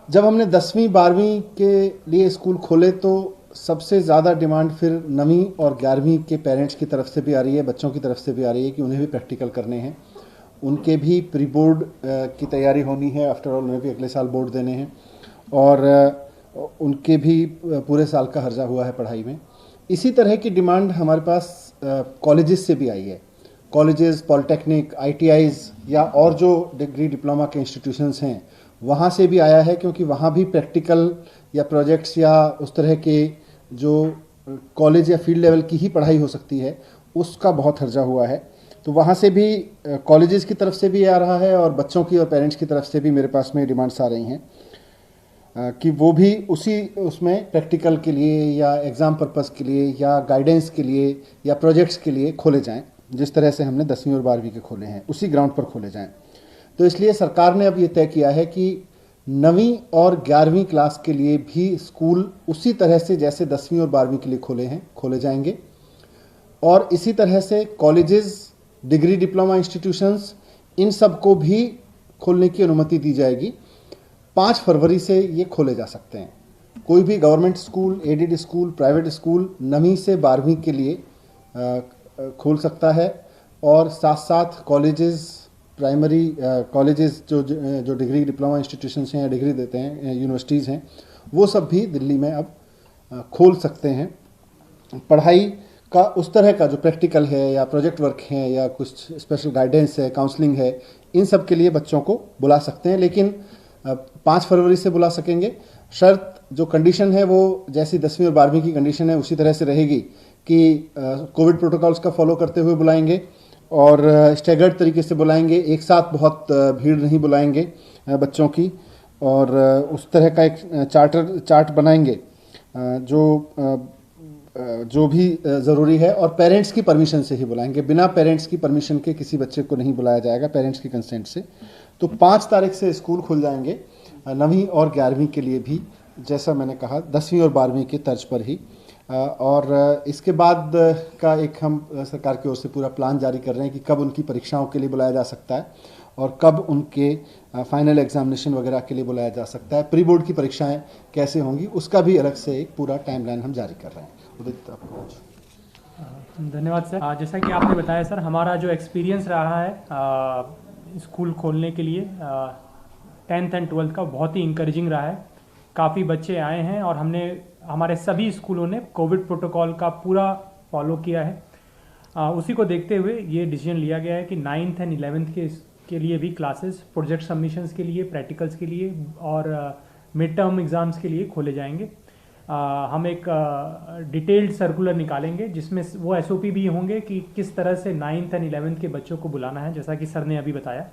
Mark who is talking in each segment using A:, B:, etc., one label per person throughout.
A: जब हमने 10वीं 12वीं के लिए स्कूल खोले तो सबसे ज़्यादा डिमांड फिर 9वीं और 11वीं के पेरेंट्स की तरफ से भी आ रही है, बच्चों की तरफ से भी आ रही है कि उन्हें भी प्रैक्टिकल करने हैं, उनके भी प्री बोर्ड की तैयारी होनी है। आफ्टर ऑल उन्हें भी अगले साल बोर्ड देने हैं और उनके भी पूरे साल का खर्चा हुआ है पढ़ाई में। इसी तरह की डिमांड हमारे पास कॉलेजेस से भी आई है। कॉलेजेस, पॉलिटेक्निक, आईटीआईज या और जो डिग्री डिप्लोमा के इंस्टीट्यूशंस हैं वहाँ से भी आया है, क्योंकि वहाँ भी प्रैक्टिकल या प्रोजेक्ट्स या उस तरह के जो कॉलेज या फील्ड लेवल की ही पढ़ाई हो सकती है उसका बहुत खर्चा हुआ है। तो वहाँ से भी कॉलेजेस की तरफ से भी आ रहा है और बच्चों की और पेरेंट्स की तरफ से भी मेरे पास में डिमांड्स आ रही हैं कि वो भी उसमें प्रैक्टिकल के लिए या एग्ज़ाम पर्पज़ के लिए या गाइडेंस के लिए या प्रोजेक्ट्स के लिए खोले जाएं, जिस तरह से हमने 10वीं और 12वीं के खोले हैं उसी ग्राउंड पर खोले जाएं। तो इसलिए सरकार ने अब ये तय किया है कि 9वीं और 11वीं क्लास के लिए भी स्कूल उसी तरह से जैसे 10वीं और 12वीं के लिए खोले हैं खोले जाएंगे, और इसी तरह से कॉलेजेस, डिग्री डिप्लोमा इंस्टीट्यूशंस, इन सब को भी खोलने की अनुमति दी जाएगी। 5 फरवरी से ये खोले जा सकते हैं। कोई भी government school, aided school, private school 9वीं से 12वीं के लिए खोल सकता है, और साथ साथ कॉलेजेस, प्राइमरी कॉलेजेस जो डिग्री डिप्लोमा इंस्टीट्यूशंस हैं या डिग्री देते हैं, यूनिवर्सिटीज़ हैं, वो सब भी दिल्ली में अब खोल सकते हैं। पढ़ाई का उस तरह का जो प्रैक्टिकल है या प्रोजेक्ट वर्क है या कुछ स्पेशल गाइडेंस है, काउंसलिंग है, इन सब के लिए बच्चों को बुला सकते हैं, लेकिन 5 फरवरी से बुला सकेंगे। शर्त, जो कंडीशन है वो जैसी 10वीं और 12वीं की कंडीशन है उसी तरह से रहेगी कि कोविड प्रोटोकॉल्स का फॉलो करते हुए बुलाएंगे और स्टैगर्ड तरीके से बुलाएंगे, एक साथ बहुत भीड़ नहीं बुलाएंगे बच्चों की, और उस तरह का एक चार्ट बनाएंगे जो भी ज़रूरी है, और पेरेंट्स की परमिशन से ही बुलाएंगे। बिना पेरेंट्स की परमिशन के किसी बच्चे को नहीं बुलाया जाएगा, पेरेंट्स की कंसेंट से। तो 5 तारीख से स्कूल खुल जाएंगे 9वीं और 11वीं के लिए भी, जैसा मैंने कहा 10वीं और 12वीं के तर्ज पर ही। और इसके बाद का एक हम सरकार की ओर से पूरा प्लान जारी कर रहे हैं कि कब उनकी परीक्षाओं के लिए बुलाया जा सकता है और कब उनके फाइनल एग्जामिनेशन वगैरह के लिए बुलाया जा सकता है। प्री बोर्ड की परीक्षाएं कैसे होंगी उसका भी अलग से एक पूरा टाइमलाइन हम जारी कर रहे हैं। उदित, आपको
B: धन्यवाद सर। जैसा कि आपने बताया सर, हमारा जो एक्सपीरियंस रहा है स्कूल खोलने के लिए 10th एंड 12th का बहुत ही इंकरेजिंग रहा है। काफ़ी बच्चे आए हैं और हमारे सभी स्कूलों ने कोविड प्रोटोकॉल का पूरा फॉलो किया है। उसी को देखते हुए ये डिसीजन लिया गया है कि 9th एंड 11th के लिए भी क्लासेस प्रोजेक्ट सबमिशंस के लिए, प्रैक्टिकल्स के लिए और मिड टर्म एग्ज़ाम्स के लिए खोले जाएंगे। हम एक डिटेल्ड सर्कुलर निकालेंगे जिसमें वो एसओपी भी होंगे कि किस तरह से 9th एंड 11th के बच्चों को बुलाना है, जैसा कि सर ने अभी बताया।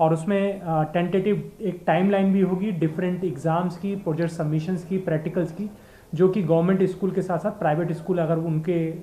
B: और उसमें टेंटेटिव एक टाइमलाइन भी होगी डिफरेंट एग्ज़ाम्स की, प्रोजेक्ट सबमिशंस की, प्रैक्टिकल्स की, जो कि गवर्नमेंट स्कूल के साथ साथ प्राइवेट स्कूल अगर उनके